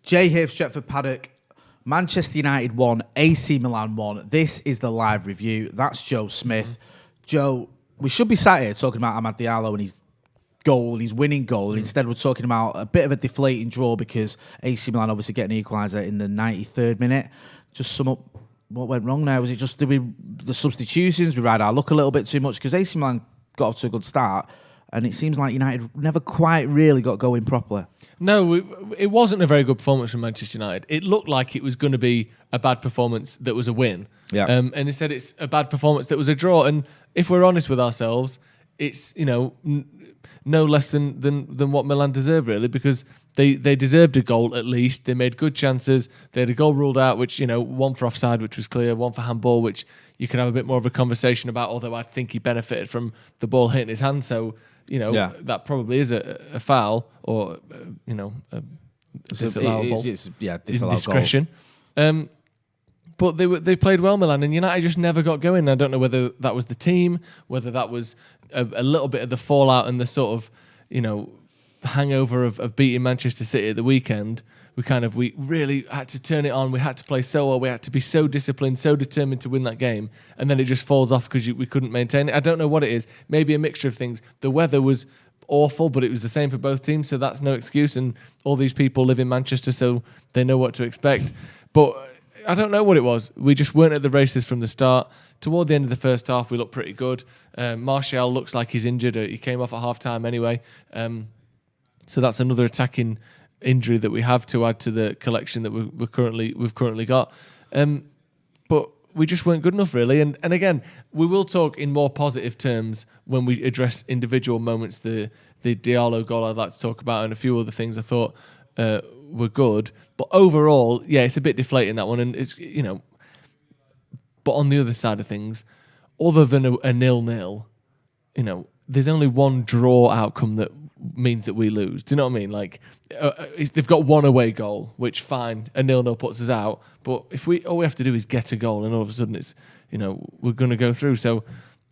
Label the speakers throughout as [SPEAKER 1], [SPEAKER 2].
[SPEAKER 1] Jay here for Stretford Paddock. Manchester United won, AC Milan won. This is the live review. That's Joe Smith. Joe, we should be sat here talking about Amad Diallo and his goal and his winning goal. And instead, we're talking about a bit of a deflating draw because AC Milan obviously getting an equaliser in the 93rd minute. Just sum up what went wrong there. Was it just the substitutions? We ride our luck a little bit too much because AC Milan got off to a good start. And it seems like United never quite really got going properly.
[SPEAKER 2] No, it wasn't a very good performance from Manchester United. It looked like it was going to be a bad performance that was a win.
[SPEAKER 1] Yeah.
[SPEAKER 2] And instead it's a bad performance that was a draw. And if we're honest with ourselves, it's, no less than what Milan deserved, really, because they deserved a goal at least. They made good chances. They had a goal ruled out, which, one for offside, which was clear, one for handball, which you can have a bit more of a conversation about, although I think he benefited from the ball hitting his hand. So, that probably is a foul or, a disallowable.
[SPEAKER 1] Disallowed
[SPEAKER 2] discretion. But they played well, Milan, and United just never got going. I don't know whether that was the team, whether that was a little bit of the fallout and the sort of, hangover of beating Manchester City at the weekend. We really had to turn it on. We had to play so well. We had to be so disciplined, so determined to win that game. And then it just falls off because we couldn't maintain it. I don't know what it is. Maybe a mixture of things. The weather was awful, but it was the same for both teams, so that's no excuse. And all these people live in Manchester, so they know what to expect. But I don't know what it was. We just weren't at the races from the start. Toward the end of the first half, we looked pretty good. Martial looks like he's injured. He came off at half-time anyway. So that's another attacking injury that we have to add to the collection that we've currently got. But we just weren't good enough, really. And again, we will talk in more positive terms when we address individual moments. The Diallo goal I'd like to talk about, and a few other things I thought were good. But overall, yeah, it's a bit deflating, that one. And it's, but on the other side of things, other than a 0-0, there's only one draw outcome that means that we lose. Do you know what I mean? Like, they've got one away goal, which fine, a 0-0 puts us out. But if all we have to do is get a goal, and all of a sudden it's, we're going to go through. So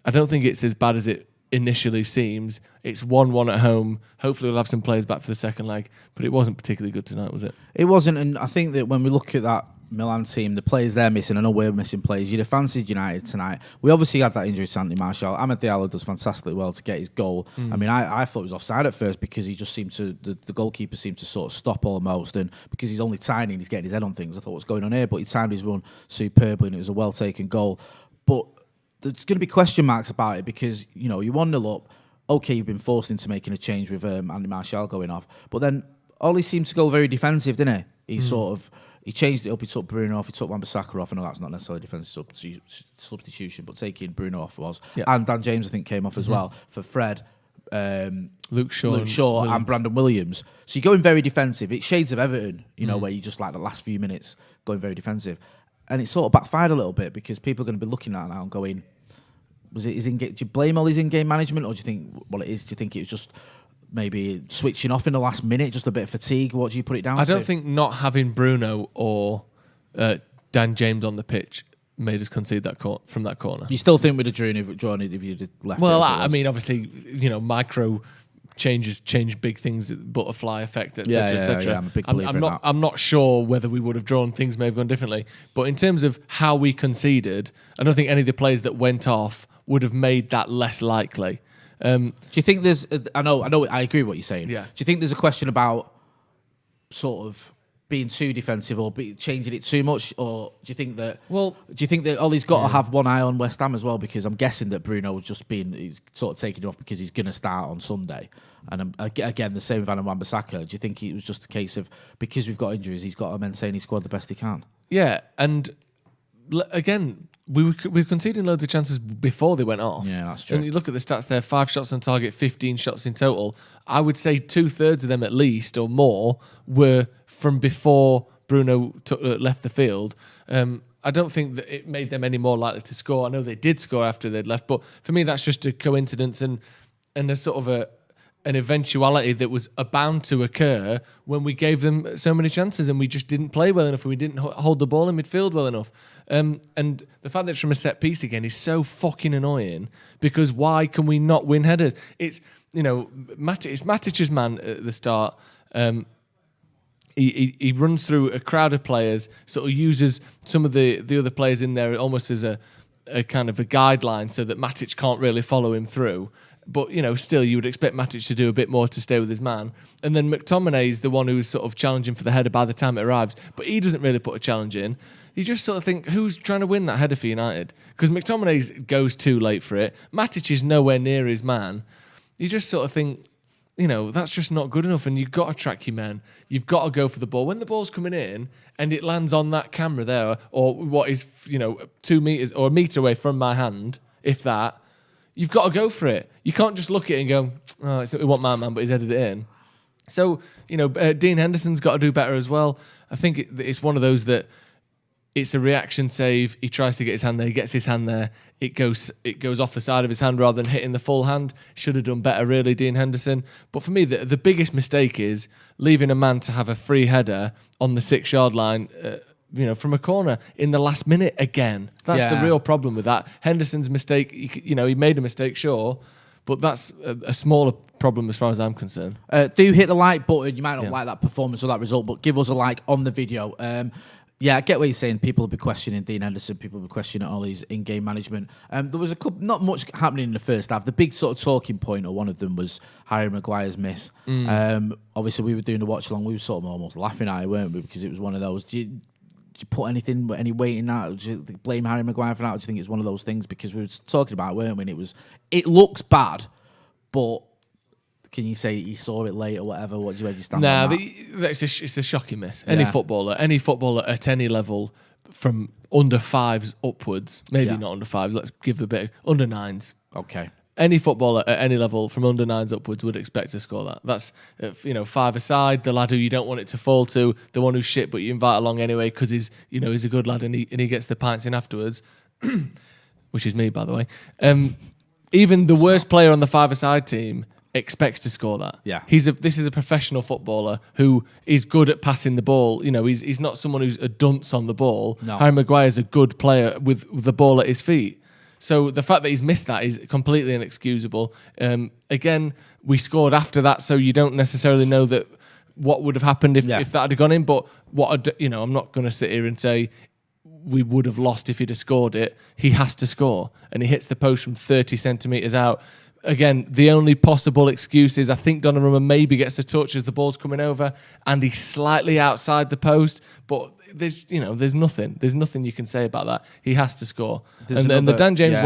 [SPEAKER 2] I don't think it's as bad as it initially seems. It's 1-1 at home. Hopefully we'll have some players back for the second leg, but it wasn't particularly good tonight, was it?
[SPEAKER 1] It wasn't, and I think that when we look at that Milan team, the players they're missing, I know we're missing players. You'd have fancied United tonight. We obviously had that injury to Anthony Martial. Amad Diallo does fantastically well to get his goal. I mean, I thought it was offside at first because he just seemed to, the goalkeeper seemed to sort of stop almost, and because he's only tiny and he's getting his head on things, I thought what's going on here, but he timed his run superbly and it was a well-taken goal. But there's going to be question marks about it because, you're 1-0 up. Okay, you've been forced into making a change with Anthony Martial going off. But then Ollie seemed to go very defensive, didn't he? He changed it up. He took Bruno off. He took Wan-Bissaka off. I know that's not necessarily defensive substitution, but taking Bruno off was. Yeah. And Dan James, I think, came off as well for Fred,
[SPEAKER 2] Luke Shaw
[SPEAKER 1] and Brandon Williams. So you're going very defensive. It's shades of Everton, where you just like the last few minutes going very defensive. And it sort of backfired a little bit because people are going to be looking at it now and going, do you blame all his in-game management, or do you think, do you think it was just maybe switching off in the last minute, just a bit of fatigue? What do you put it down to?
[SPEAKER 2] I don't think not having Bruno or Dan James on the pitch made us concede that from that corner.
[SPEAKER 1] You still think we'd have drawn it if you'd left?
[SPEAKER 2] Well, I mean, obviously, micro changes change big things, butterfly effect, etc., etc.
[SPEAKER 1] Yeah, I'm a big believer in that.
[SPEAKER 2] I'm not sure whether we would have drawn. Things may have gone differently, but in terms of how we conceded, I don't think any of the players that went off would have made that less likely.
[SPEAKER 1] Do you think there's? I know. I agree with what you're saying.
[SPEAKER 2] Yeah.
[SPEAKER 1] Do you think there's a question about sort of being too defensive or changing it too much, or do you think that? Well, do you think that Ollie's got to have one eye on West Ham as well? Because I'm guessing that Bruno was he's sort of taking it off because he's going to start on Sunday, and again the same with Wan-Bissaka. Do you think it was just a case of because we've got injuries, he's got to maintain his squad the best he can?
[SPEAKER 2] Yeah, and again, we were conceding loads of chances before they went off.
[SPEAKER 1] Yeah, that's true.
[SPEAKER 2] And you look at the stats there, 5 shots on target, 15 shots in total. I would say 2/3 of them at least, or more, were from before Bruno left the field. I don't think that it made them any more likely to score. I know they did score after they'd left, but for me that's just a coincidence and a sort of an eventuality that was bound to occur when we gave them so many chances and we just didn't play well enough and we didn't hold the ball in midfield well enough. And the fact that it's from a set piece again is so fucking annoying because why can we not win headers? It's, it's Matic's man at the start. he runs through a crowd of players, sort of uses some of the other players in there almost as a kind of a guideline so that Matic can't really follow him through. But, still you would expect Matic to do a bit more to stay with his man. And then McTominay is the one who's sort of challenging for the header by the time it arrives. But he doesn't really put a challenge in. You just sort of think, who's trying to win that header for United? Because McTominay goes too late for it. Matic is nowhere near his man. You just sort of think, that's just not good enough. And you've got to track your men. You've got to go for the ball. When the ball's coming in and it lands on that camera there, or what is, 2 meters or a metre away from my hand, if that, you've got to go for it. You can't just look at it and go, oh, it wasn't my man, but he's headed it in. So, Dean Henderson's got to do better as well. I think it's one of those that it's a reaction save. He tries to get his hand there. He gets his hand there. It goes off the side of his hand rather than hitting the full hand. Should have done better, really, Dean Henderson. But for me, the biggest mistake is leaving a man to have a free header on the 6-yard line, from a corner in the last minute again. That's the real problem with that. Henderson's mistake, he made a mistake, sure, but that's a smaller problem as far as I'm concerned.
[SPEAKER 1] Do hit the like button. You might not like that performance or that result, but give us a like on the video. I get what you're saying. People will be questioning Dean Henderson. People will be questioning all his in-game management. There was not much happening in the first half. The big sort of talking point, or one of them, was Harry Maguire's miss. Obviously, we were doing the watch-along. We were sort of almost laughing at it, weren't we? Because it was one of those... Do you put any weight in that? Do you blame Harry Maguire for that? Or do you think it's one of those things? Because we were talking about it, weren't we? And it looks bad, but can you say you saw it late or whatever? Where do you stand on that?
[SPEAKER 2] It's a shocking miss. Any footballer at any level from under 5s upwards, maybe not under 5s, let's give a bit, under 9s.
[SPEAKER 1] Okay.
[SPEAKER 2] Any footballer at any level from under 9s upwards would expect to score that. That's, 5-a-side, the lad who you don't want it to fall to, the one who's shit but you invite along anyway because he's a good lad and he gets the pints in afterwards, which is me, by the way. Even the worst player on the 5-a-side team expects to score that.
[SPEAKER 1] Yeah.
[SPEAKER 2] This is a professional footballer who is good at passing the ball. He's not someone who's a dunce on the ball.
[SPEAKER 1] No.
[SPEAKER 2] Harry Maguire's a good player with the ball at his feet. So the fact that he's missed that is completely inexcusable. Again, we scored after that, so you don't necessarily know that what would have happened if that had gone in. But I'm not going to sit here and say we would have lost if he'd have scored it. He has to score, and he hits the post from 30 centimetres out. Again, the only possible excuse is I think Donnarumma maybe gets a touch as the ball's coming over, and he's slightly outside the post. But there's nothing you can say about that. He has to score. And the Dan James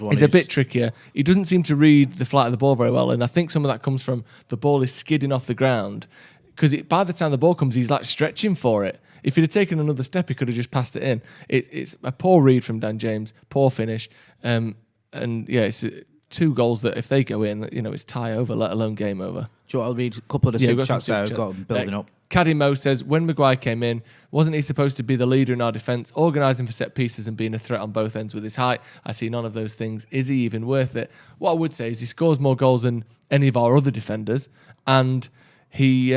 [SPEAKER 2] one is a bit trickier. He doesn't seem to read the flight of the ball very well, and I think some of that comes from the ball is skidding off the ground because by the time the ball comes, he's like stretching for it. If he'd have taken another step, he could have just passed it in. It's a poor read from Dan James, poor finish, it's 2 goals that if they go in, it's tie over, let alone game over.
[SPEAKER 1] Do you want to read a couple of the super chats there? I've got them building up.
[SPEAKER 2] Caddy Mo says, when Maguire came in, wasn't he supposed to be the leader in our defence, organising for set pieces and being a threat on both ends with his height? I see none of those things. Is he even worth it? What I would say is he scores more goals than any of our other defenders. And he,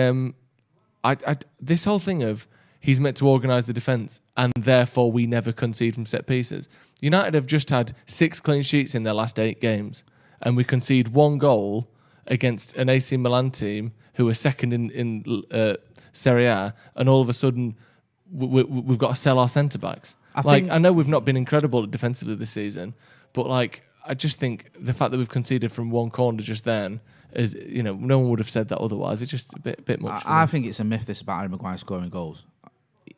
[SPEAKER 2] this whole thing of he's meant to organise the defence and therefore we never concede from set pieces. United have just had 6 clean sheets in their last 8 games and we concede 1 goal against an AC Milan team who are second in Serie A, and all of a sudden we've got to sell our centre-backs. I know we've not been incredible defensively this season, but I just think the fact that we've conceded from 1 corner just then is, no one would have said that otherwise. It's just a bit much.
[SPEAKER 1] I think it's a myth this about Harry Maguire scoring goals.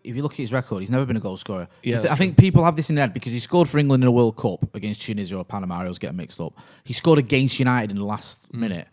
[SPEAKER 1] If you look at his record, he's never been a goal scorer.
[SPEAKER 2] Yeah,
[SPEAKER 1] I think people have this in their head because he scored for England in a World Cup against Tunisia or Panama. I always get mixed up. He scored against United in the last minute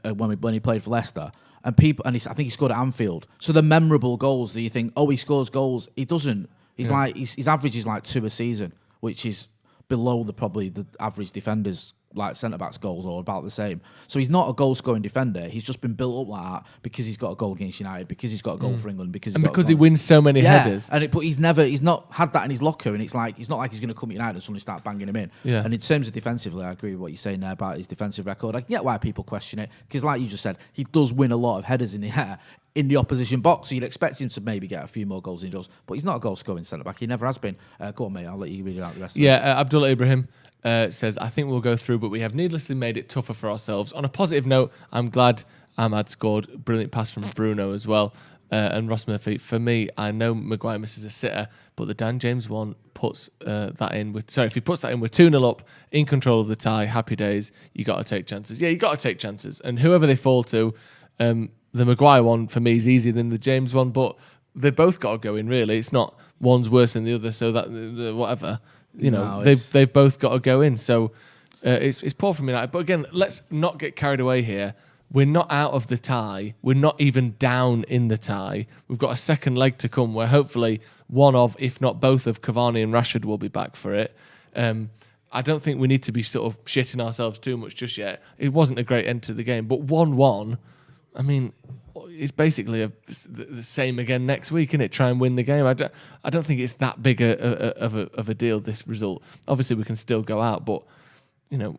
[SPEAKER 1] when he played for Leicester. I think he scored at Anfield. So the memorable goals that you think, he scores goals. He doesn't. He's his average is like 2 a season, which is below the average defenders, like centre-backs goals, or about the same. So he's not a goal-scoring defender. He's just been built up like that because he's got a goal against United, because he's got a goal for England, because
[SPEAKER 2] he wins so many headers.
[SPEAKER 1] But he's not had that in his locker, and it's not like he's going to come to United and suddenly start banging him in.
[SPEAKER 2] Yeah.
[SPEAKER 1] And in terms of defensively, I agree with what you're saying there about his defensive record. I get why people question it, because like you just said, he does win a lot of headers in the air in the opposition box, so you'd expect him to maybe get a few more goals in goals, but he's not a goal-scoring centre-back. He never has been. Go on, mate. I'll let you read out the rest of it.
[SPEAKER 2] Abdullah Ibrahim says, I think we'll go through, but we have needlessly made it tougher for ourselves. On a positive note, I'm glad Ahmad scored a brilliant pass from Bruno as well. and Ross Murphy. For me, I know Maguire misses a sitter, but the Dan James one puts that in with. Sorry, if he puts that in with 2-0 up, in control of the tie, happy days. You got to take chances. Yeah, you got to take chances, and whoever they fall to, the Maguire one for me is easier than the James one, but they both got to go in. Really, it's not one's worse than the other, so that whatever. They've both got to go in. So it's poor from United. But again, let's not get carried away here. We're not out of the tie. We're not even down in the tie. We've got a second leg to come where hopefully one of, if not both of Cavani and Rashford will be back for it. I don't think we need to be sort of shitting ourselves too much just yet. It wasn't a great end to the game, but 1-1, I mean, it's basically the same again next week, isn't it? Try and win the game. I don't think it's that big of a deal, this result. Obviously, we can still go out, but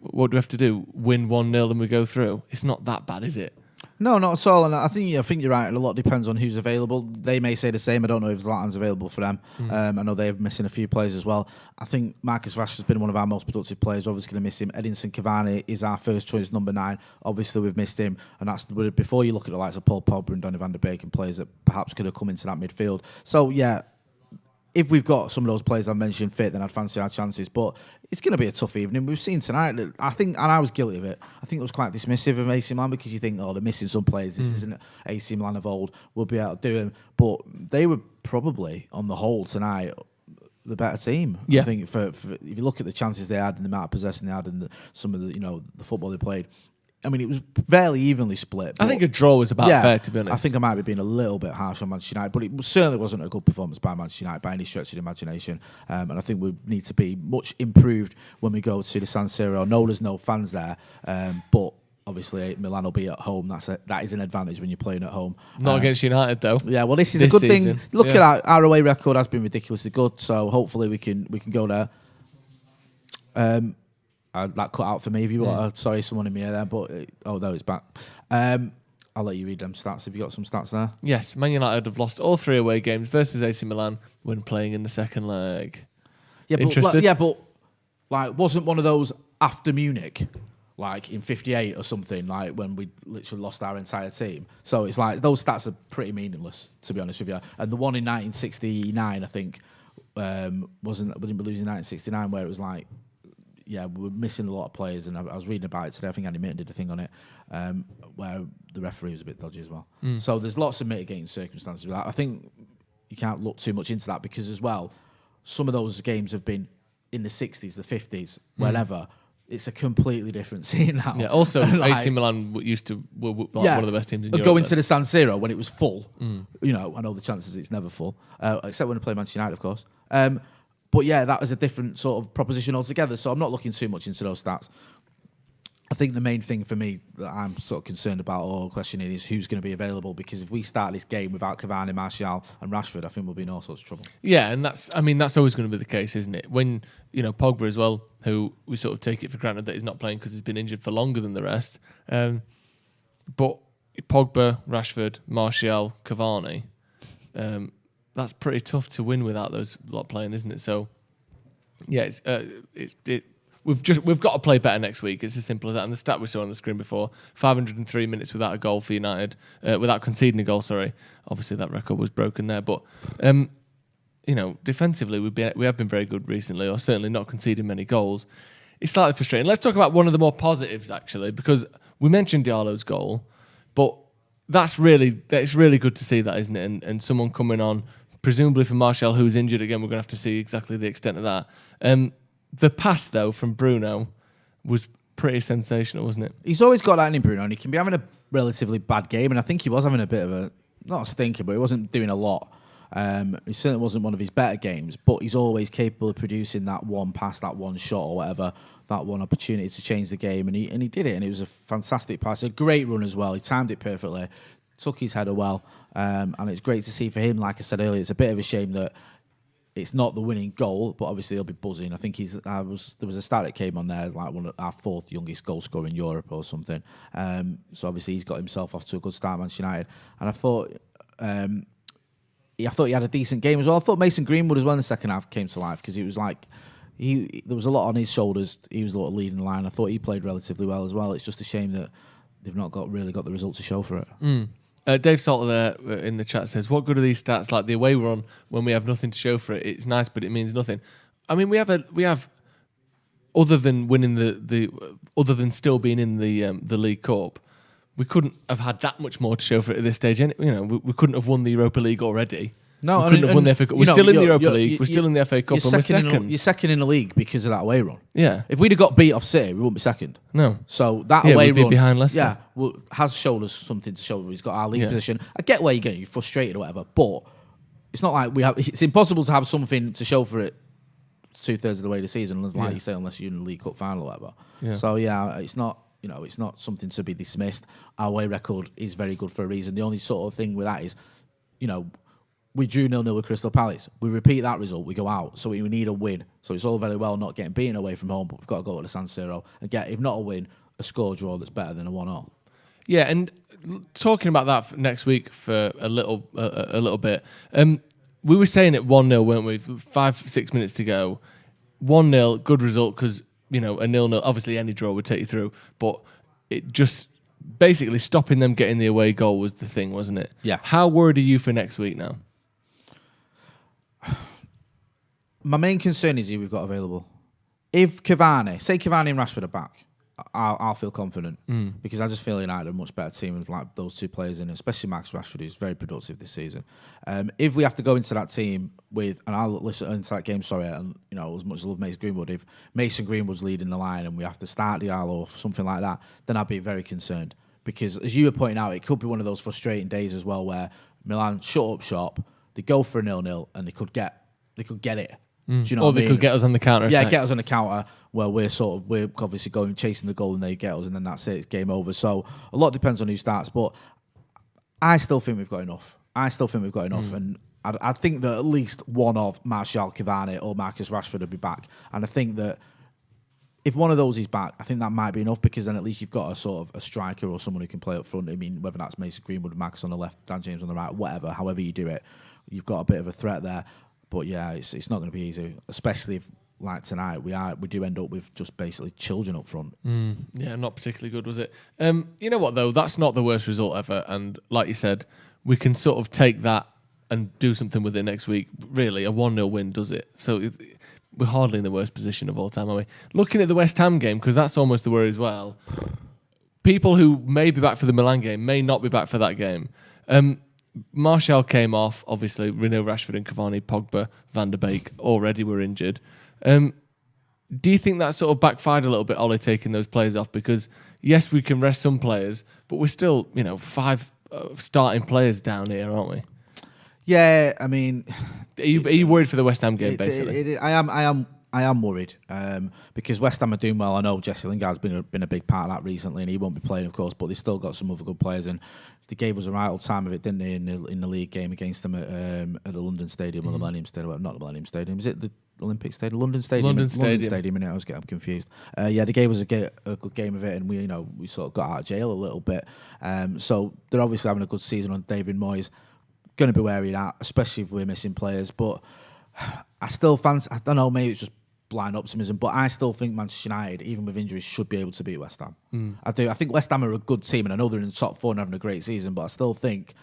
[SPEAKER 2] what do we have to do? Win 1-0 and we go through? It's not that bad, is it?
[SPEAKER 1] No, not at all. And I think you're right. A lot depends on who's available. They may say the same. I don't know if Zlatan's available for them. I know they're missing a few players as well. I think Marcus Rashford's been one of our most productive players. We're obviously going to miss him. Edinson Cavani is our first choice number 9. Obviously, we've missed him. And that's before you look at the likes of Paul Pogba and Donny van der Beek and players that perhaps could have come into that midfield. So, yeah, if we've got some of those players I mentioned fit, then I'd fancy our chances. But it's going to be a tough evening. We've seen tonight, I think, and I was guilty of it, I think it was quite dismissive of AC Milan because you think, they're missing some players. This isn't AC Milan of old. We'll be able to do them. But they were probably, on the whole, tonight, the better team.
[SPEAKER 2] Yeah.
[SPEAKER 1] I think for if you look at the chances they had and the amount of possession they had and some of the football they played, I mean, it was fairly evenly split.
[SPEAKER 2] I think a draw was about fair, to be honest.
[SPEAKER 1] I think I might be being a little bit harsh on Manchester United, but it certainly wasn't a good performance by Manchester United by any stretch of the imagination. And I think we need to be much improved when we go to the San Siro. I know there's no fans there, but obviously Milan will be at home. That is an advantage when you're playing at home.
[SPEAKER 2] Not against United, though.
[SPEAKER 1] Yeah, well, this is a good season. Thing. Look at our away record has been ridiculously good, so hopefully we can go there. That cut out for me if you want. Sorry, someone in me there, but no, it's back. I'll let you read them stats. Have you got some stats there?
[SPEAKER 2] Yes, Man United have lost all 3 away games versus AC Milan when playing in the second leg.
[SPEAKER 1] Yeah,
[SPEAKER 2] Interested?
[SPEAKER 1] but wasn't one of those after Munich, like in '58 or something, like when we literally lost our entire team. So it's like those stats are pretty meaningless, to be honest with you. And the one in 1969, I think, we didn't lose in 1969, where it was like. Yeah, we're missing a lot of players, and I was reading about it today. I think Andy Mitten did a thing on it, where the referee was a bit dodgy as well. So there's lots of mitigating circumstances with that. I think you can't look too much into that because, as well, some of those games have been in the 60s, the 50s, wherever. It's a completely different scene now.
[SPEAKER 2] Yeah. Also, AC Milan were one of the best teams in Europe.
[SPEAKER 1] Going to the San Siro when it was full. I know the chances it's never full, except when they play Manchester United, of course. But yeah, that was a different sort of proposition altogether. So I'm not looking too much into those stats. I think the main thing for me that I'm sort of concerned about or questioning is who's going to be available, because if we start this game without Cavani, Martial and Rashford, I think we'll be in all sorts of trouble. Yeah,
[SPEAKER 2] and that's always going to be the case, isn't it? When, Pogba as well, who we sort of take it for granted that he's not playing because he's been injured for longer than the rest. But Pogba, Rashford, Martial, Cavani, that's pretty tough to win without those lot playing, isn't it? So, yeah, we've got to play better next week. It's as simple as that. And the stat we saw on the screen before: 503 minutes without a goal for United, without conceding a goal. Sorry, obviously that record was broken there. But defensively we have been very good recently, or certainly not conceding many goals. It's slightly frustrating. Let's talk about one of the more positives actually, because we mentioned Diallo's goal, but it's really good to see that, isn't it? And someone coming on. Presumably for Martial, who's injured again, we're going to have to see exactly the extent of that. The pass, though, from Bruno was pretty sensational, wasn't it?
[SPEAKER 1] He's always got that in Bruno, and he can be having a relatively bad game, and I think he was having a bit of not a stinker, but he wasn't doing a lot. He certainly wasn't one of his better games, but he's always capable of producing that one pass, that one shot or whatever, that one opportunity to change the game, and he did it, and it was a fantastic pass, a great run as well. He timed it perfectly. Took his header well, and it's great to see for him. Like I said earlier, it's a bit of a shame that it's not the winning goal, but obviously he'll be buzzing. I think there was a stat that came on there, like one of our 4th youngest goal scorer in Europe or something. So obviously he's got himself off to a good start, Manchester United. And I thought he had a decent game as well. I thought Mason Greenwood as well in the second half came to life, because it was like there was a lot on his shoulders. He was a lot leading the line. I thought he played relatively well as well. It's just a shame that they've not really got the results to show for it.
[SPEAKER 2] Dave Salter there in the chat says, "What good are these stats like the away run when we have nothing to show for it? It's nice, but it means nothing." I mean, we have other than winning other than still being in the League Cup, we couldn't have had that much more to show for it at this stage. We couldn't have won the Europa League already.
[SPEAKER 1] No,
[SPEAKER 2] we couldn't have won the FA Cup. We're still in the Europa League. We're still in the FA Cup, and we're second.
[SPEAKER 1] You're second in the league because of that away run.
[SPEAKER 2] Yeah.
[SPEAKER 1] If we'd have got beat off City, we wouldn't be second.
[SPEAKER 2] No.
[SPEAKER 1] So that away
[SPEAKER 2] we'd
[SPEAKER 1] run,
[SPEAKER 2] be behind Leicester.
[SPEAKER 1] has showed us something to show. He's got our league position. I get where you're going. You're frustrated or whatever, but it's not like we have. It's impossible to have something to show for it 2/3 of the way of the season, like you say, unless you're in the League Cup final or whatever. Yeah. So it's not. It's not something to be dismissed. Our away record is very good for a reason. The only sort of thing with that is, we drew 0-0 with Crystal Palace. We repeat that result, we go out. So we need a win. So it's all very well not getting beaten away from home, but we've got to go to the San Siro and get, if not a win, a score draw that's better than a 1-0.
[SPEAKER 2] Yeah, and talking about that for next week for a little bit, we were saying it 1-0, weren't we? 5-6 minutes to go. 1-0, good result because, a 0-0, obviously any draw would take you through, but it just basically stopping them getting the away goal was the thing, wasn't it?
[SPEAKER 1] Yeah.
[SPEAKER 2] How worried are you for next week now?
[SPEAKER 1] My main concern is who we've got available. If Cavani and Rashford are back, I'll feel confident because I just feel United are a much better team with like those two players in it, especially Max Rashford, who's very productive this season. If we have to go into that team with, and I'll listen into that game, and as much as I love Mason Greenwood, if Mason Greenwood's leading the line and we have to start Diallo or something like that, then I'd be very concerned because, as you were pointing out, it could be one of those frustrating days as well where Milan shut up shop, they go for a 0-0 and they could get it. Do you know
[SPEAKER 2] or they could get us on the counter.
[SPEAKER 1] Yeah, get us on the counter. Well, we're obviously going chasing the goal and they get us, and then that's it. It's game over. So a lot depends on who starts, but I still think we've got enough. And I think that at least one of Martial, Cavani, or Marcus Rashford will be back. And I think that if one of those is back, I think that might be enough because then at least you've got a sort of a striker or someone who can play up front. I mean, whether that's Mason Greenwood, Marcus on the left, Dan James on the right, whatever. However you do it, you've got a bit of a threat there. But yeah, it's not going to be easy, especially if, like tonight, we do end up with just basically children up front.
[SPEAKER 2] Yeah, not particularly good, was it? You know what, though? That's not the worst result ever. And like you said, we can sort of take that and do something with it next week. Really, a 1-0 win does it. So we're hardly in the worst position of all time, are we? Looking at the West Ham game, because that's almost the worry as well. People who may be back for the Milan game may not be back for that game. Martial came off, obviously. Rino, Rashford and Cavani, Pogba, Van der Beek already were injured. Do you think that sort of backfired a little bit, Ole, taking those players off? Because, yes, we can rest some players, but we're still, 5 starting players down here, aren't we?
[SPEAKER 1] Yeah, I mean...
[SPEAKER 2] Are you worried for the West Ham game, basically?
[SPEAKER 1] I am worried because West Ham are doing well. I know Jesse Lingard's been a big part of that recently, and he won't be playing, of course. But they've still got some other good players, and they gave us a right old time of it, didn't they? In the league game against them at the London Stadium or the Millennium Stadium? Not the Millennium Stadium. Is it the Olympic Stadium? London Stadium.
[SPEAKER 2] London Stadium.
[SPEAKER 1] I was getting confused. They gave us a good game of it, and we sort of got out of jail a little bit. So they're obviously having a good season on David Moyes. Going to be wary of that, especially if we're missing players. But I still fancy, I don't know, maybe it's just blind optimism, but I still think Manchester United, even with injuries, should be able to beat West Ham. I do. I think West Ham are a good team, and I know they're in the top 4 and having a great season, but I still think,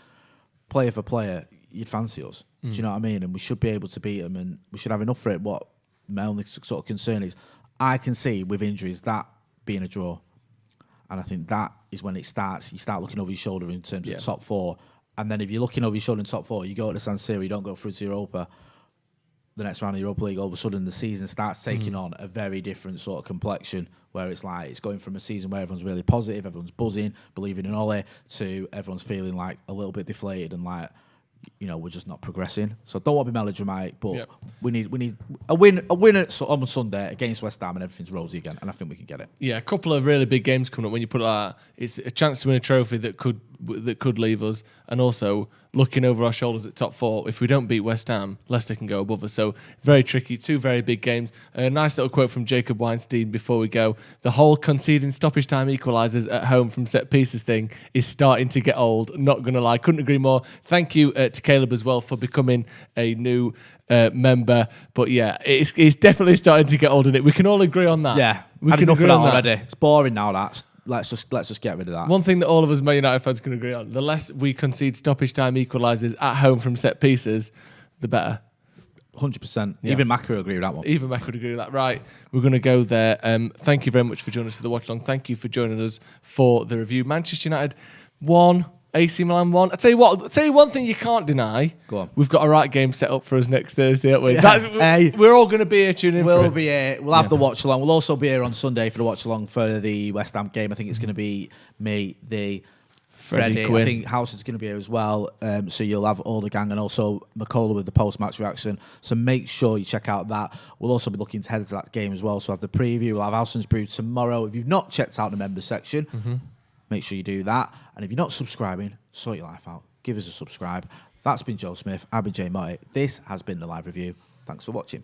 [SPEAKER 1] player for player, you'd fancy us. Do you know what I mean? And we should be able to beat them, and we should have enough for it. What my only sort of concern is, I can see with injuries that being a draw. And I think that is when it starts. You start looking over your shoulder in terms of top 4. And then if you're looking over your shoulder in top 4, you go to the San Siro, you don't go through to Europa, the next round of the Europa League, all of a sudden the season starts taking on a very different sort of complexion where it's like it's going from a season where everyone's really positive, everyone's buzzing, believing in Ole, to everyone's feeling like a little bit deflated and like, we're just not progressing. So don't want to be melodramatic, but we need a win on Sunday against West Ham and everything's rosy again, and I think we can get it.
[SPEAKER 2] Yeah, a couple of really big games coming up. When you put it like that, it's a chance to win a trophy that could leave us, and also looking over our shoulders at top 4. If we don't beat West Ham, Leicester can go above us. So very tricky. 2 very big games. A nice little quote from Jacob Weinstein before we go. The whole conceding stoppage time equalisers at home from set pieces thing is starting to get old. Not going to lie. Couldn't agree more. Thank you to Caleb as well for becoming a new member. But yeah, it's definitely starting to get old in it. We can all agree on that.
[SPEAKER 1] Yeah, we can enough of that already. It's boring now, that. let's just get rid of that.
[SPEAKER 2] One thing that all of us Man United fans can agree on: the less we concede stoppage time equalisers at home from set pieces, the better.
[SPEAKER 1] 100%.
[SPEAKER 2] Yeah.
[SPEAKER 1] Even Mac would agree with that one.
[SPEAKER 2] Even Mac would agree with that. Right, we're going to go there. Thank you very much for joining us for the watch along. Thank you for joining us for the review. Manchester United 1, AC Milan 1. I tell you one thing you can't deny.
[SPEAKER 1] Go on.
[SPEAKER 2] We've got a right game set up for us next Thursday, haven't we?
[SPEAKER 1] Yeah.
[SPEAKER 2] We're all going to be here tuning in.
[SPEAKER 1] We'll be here. We'll have the watch along. We'll also be here on Sunday for the watch along for the West Ham game. I think it's going to be me, Freddie.
[SPEAKER 2] Quinn.
[SPEAKER 1] I think Howson's going to be here as well. So you'll have all the gang and also McCullough with the post-match reaction. So make sure you check out that. We'll also be looking ahead to that game as well. So have the preview. We'll have Howson's Brew tomorrow. If you've not checked out the members section, make sure you do that. And if you're not subscribing, sort your life out. Give us a subscribe. That's been Joe Smith. I've been Jay Motti. This has been the live review. Thanks for watching.